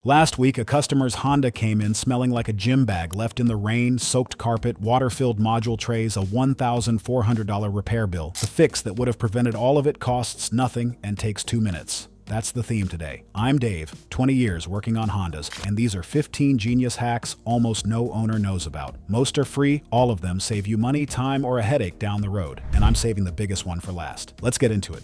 Last week, a customer's Honda came in smelling like a gym bag left in the rain, soaked carpet, water-filled module trays, a $1,400 repair bill. The fix that would have prevented all of it costs nothing and takes 2 minutes. That's the theme today. I'm Dave, 20 years working on Hondas, and these are 15 genius hacks almost no owner knows about. Most are free, all of them save you money, time, or a headache down the road. And I'm saving the biggest one for last. Let's get into it.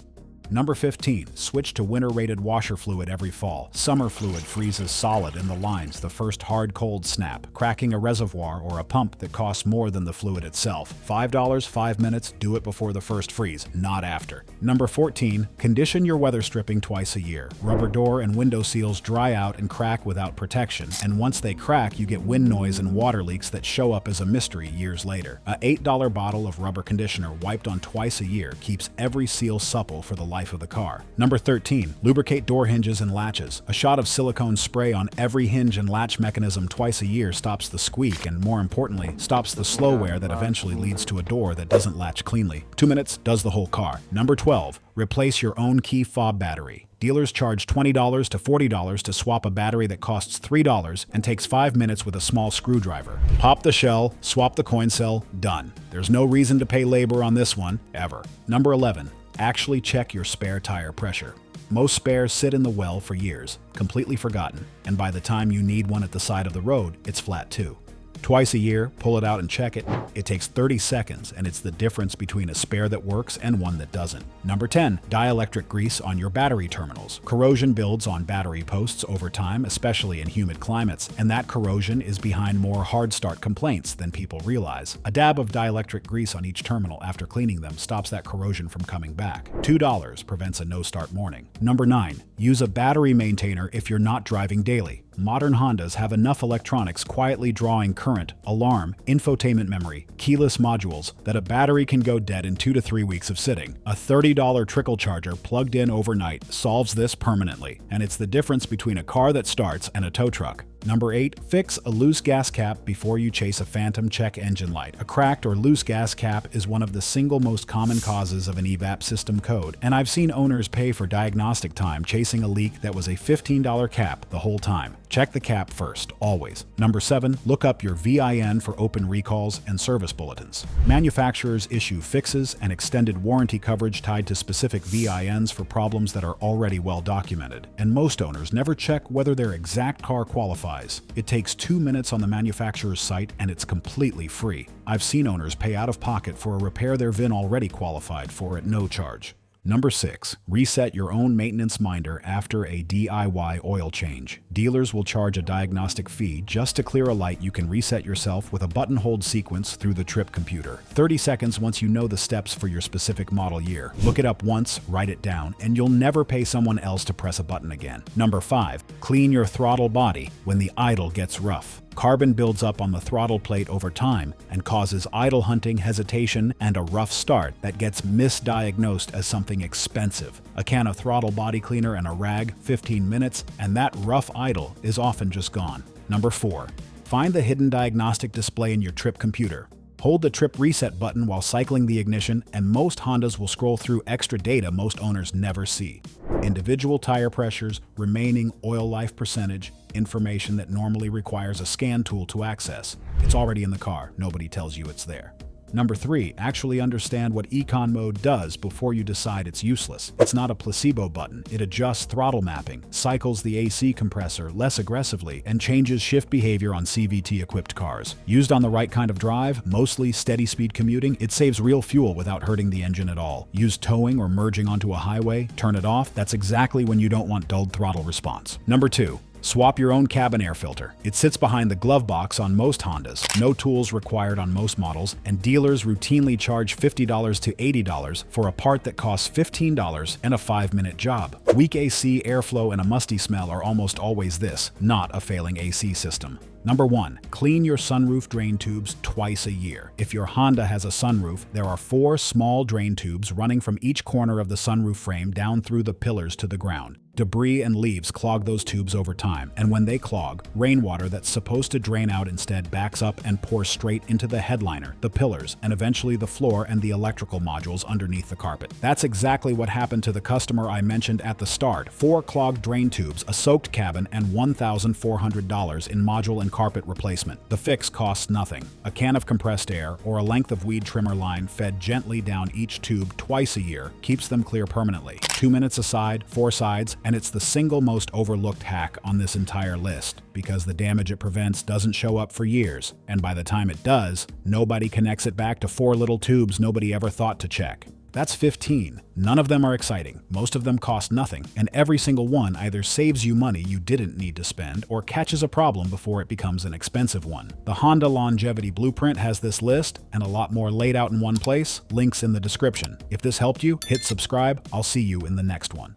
Number 15. Switch to winter-rated washer fluid every fall. Summer fluid freezes solid in the lines the first hard-cold snap, cracking a reservoir or a pump that costs more than the fluid itself. $5, 5 minutes, do it before the first freeze, not after. Number 14. Condition your weather stripping twice a year. Rubber door and window seals dry out and crack without protection, and once they crack, you get wind noise and water leaks that show up as a mystery years later. A $8 bottle of rubber conditioner wiped on twice a year keeps every seal supple for the life of the car. Number 13. Lubricate door hinges and latches. A shot of silicone spray on every hinge and latch mechanism twice a year stops the squeak and, more importantly, stops the slow wear that eventually leads to a door that doesn't latch cleanly. 2 minutes does the whole car. Number 12. Replace your own key fob battery. Dealers charge $20 to $40 to swap a battery that costs $3 and takes 5 minutes with a small screwdriver. Pop the shell, swap the coin cell, done. There's no reason to pay labor on this one, ever. Number 11. Actually check your spare tire pressure. Most spares sit in the well for years, completely forgotten, and by the time you need one at the side of the road, it's flat too. Twice a year, pull it out and check it. It takes 30 seconds, and it's the difference between a spare that works and one that doesn't. Number 10. Dielectric grease on your battery terminals. Corrosion builds on battery posts over time, especially in humid climates, and that corrosion is behind more hard start complaints than people realize. A dab of dielectric grease on each terminal after cleaning them stops that corrosion from coming back. $2 prevents a no-start morning. Number 9. Use a battery maintainer if you're not driving daily. Modern Hondas have enough electronics quietly drawing current, alarm, infotainment memory, keyless modules that a battery can go dead in 2 to 3 weeks of sitting. A $30 trickle charger plugged in overnight solves this permanently, and it's the difference between a car that starts and a tow truck. Number 8. Fix a loose gas cap before you chase a phantom check engine light. A cracked or loose gas cap is one of the single most common causes of an evap system code, and I've seen owners pay for diagnostic time chasing a leak that was a $15 cap the whole time. Check the cap first, always. Number 7. Look up your VIN for open recalls and service bulletins. Manufacturers issue fixes and extended warranty coverage tied to specific VINs for problems that are already well documented, and most owners never check whether their exact car qualifies. It takes 2 minutes on the manufacturer's site and it's completely free. I've seen owners pay out of pocket for a repair their VIN already qualified for at no charge. Number 6. Reset your own maintenance minder after a DIY oil change. Dealers will charge a diagnostic fee just to clear a light you can reset yourself with a button hold sequence through the trip computer. 30 seconds once you know the steps for your specific model year. Look it up once, write it down, and you'll never pay someone else to press a button again. Number 5. Clean your throttle body when the idle gets rough. Carbon builds up on the throttle plate over time and causes idle hunting, hesitation, and a rough start that gets misdiagnosed as something expensive. A can of throttle body cleaner and a rag, 15 minutes, and that rough idle is often just gone. Number 4. Find the hidden diagnostic display in your trip computer. Hold the trip reset button while cycling the ignition, and most Hondas will scroll through extra data most owners never see. Individual tire pressures, remaining oil life percentage, information that normally requires a scan tool to access. It's already in the car, nobody tells you it's there. Number 3. Actually understand what Econ mode does before you decide it's useless. It's not a placebo button. It adjusts throttle mapping, cycles the AC compressor less aggressively, and changes shift behavior on CVT-equipped cars. Used on the right kind of drive, mostly steady-speed commuting, it saves real fuel without hurting the engine at all. Use towing or merging onto a highway, turn it off, that's exactly when you don't want dulled throttle response. Number 2. Swap your own cabin air filter. It sits behind the glove box on most Hondas, no tools required on most models, and dealers routinely charge $50 to $80 for a part that costs $15 and a 5-minute job. Weak AC, airflow, and a musty smell are almost always this, not a failing AC system. Number 1. Clean your sunroof drain tubes twice a year. If your Honda has a sunroof, there are 4 small drain tubes running from each corner of the sunroof frame down through the pillars to the ground. Debris and leaves clog those tubes over time, and when they clog, rainwater that's supposed to drain out instead backs up and pours straight into the headliner, the pillars, and eventually the floor and the electrical modules underneath the carpet. That's exactly what happened to the customer I mentioned at the start. 4 clogged drain tubes, a soaked cabin, and $1,400 in module and carpet replacement. The fix costs nothing. A can of compressed air or a length of weed trimmer line fed gently down each tube twice a year keeps them clear permanently. 2 minutes a side, 4 sides, and it's the single most overlooked hack on this entire list because the damage it prevents doesn't show up for years, and by the time it does, nobody connects it back to 4 little tubes nobody ever thought to check. That's 15. None of them are exciting, most of them cost nothing, and every single one either saves you money you didn't need to spend or catches a problem before it becomes an expensive one. The Honda Longevity Blueprint has this list and a lot more laid out in one place, links in the description. If this helped you, hit subscribe. I'll see you in the next one.